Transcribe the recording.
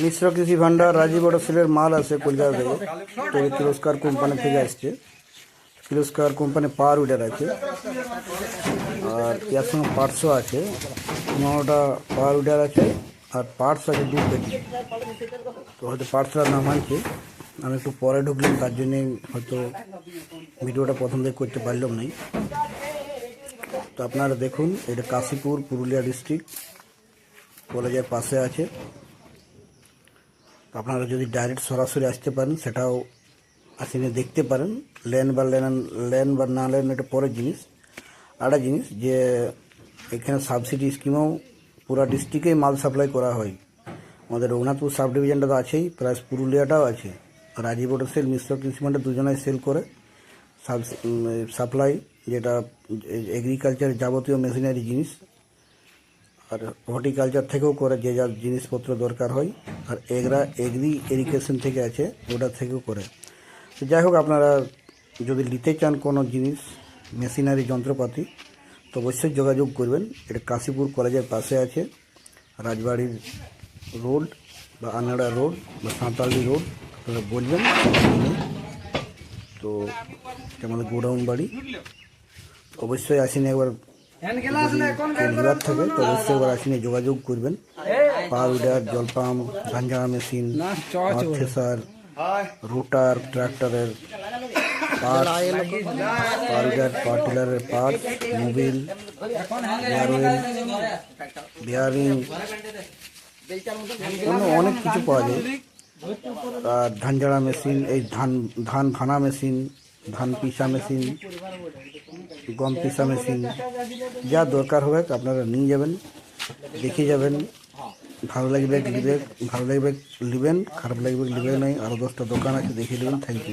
মিশ্র কৃষি ভান্ডার রাজীব অটো সেলের মাল আছে কলকাতা থেকে। তো কিরস্কার কোম্পানি থেকে আসছে। কিরস্কার কোম্পানি পাওয়ার উইডার আছে, আর এর সঙ্গে পার্টসও আছে। 15টা পাওয়ার উইডার আছে, আর পার্টস আছে 2 কেজি। তো হয়তো পার্টসটার নাম আছে, আমি একটু পরে ঢুকলাম, তার জন্যে হয়তো ভিডিওটা প্রথম থেকে করতে পারলাম না। তো আপনারা দেখুন, এটা কাশীপুর, পুরুলিয়া ডিস্ট্রিক্ট, কলেজের পাশে আছে। আপনারা যদি ডাইরেক্ট সরাসরি আসতে পারেন সেটাও আসিনে দেখতে পারেন। লেন বা না লেন এটা পরের জিনিস। আরেকটা জিনিস যে এখানে সাবসিডি স্কিমেও পুরা ডিস্ট্রিক্টেই মাল সাপ্লাই করা হয়। আমাদের রঘুনাথপুর সাব ডিভিশনটা তো আছেই, প্লাস পুরুলিয়াটাও আছে। রাজীব অটো সেল, মিশ্র কৃষি ভান্ডার দুজনাই সেল করে সাপ্লাই, যেটা এগ্রিকালচারের যাবতীয় মেশিনারি জিনিস, আর হর্টিকালচার থেকেও করে যে যা জিনিসপত্র দরকার হয়, আর এগ্রি এরিগেশন থেকে আছে, ওটা থেকেও করে। তো যাই হোক, আপনারা যদি নিতে চান কোনো জিনিস, মেশিনারি যন্ত্রপাতি, তো অবশ্যই যোগাযোগ করবেন। এটা কাশীপুর কলেজের পাশে আছে, রাজবাড়ির রোড বা আনাড়া রোড বা সাঁতালি রোড, আপনারা বলবেন। তো এটা আমাদের গোডাউন বাড়ি। অবশ্যই আসেন একবার, বিভাগ থাকে তো অবশ্যই একবার আসেন, যোগাযোগ করবেন। পাওয়ার উইডার, জল পাম্প, ধান ঝাড়া মেশিন, থ্রেসার, রোটার, ট্রাক্টরের পার্ট, পাওয়ার উইডার, পাওয়ার টিলারের পার্ট, মোবিল, বিয়ারিং, অনেক কিছু পাওয়া যায়। আর ধান ঝাড়া মেশিন, এই ধান ভানা মেশিন, ধান পিসা মেশিন, গম পিসা মেশিন, যা দরকার হবে আপনারা নিয়ে যাবেন, দেখে যাবেন। ভালো লাগবে নেবেন, খারাপ লাগবে নেবেন নাই। আরও 10টা দোকান আছে, দেখে নেবেন। Thank you.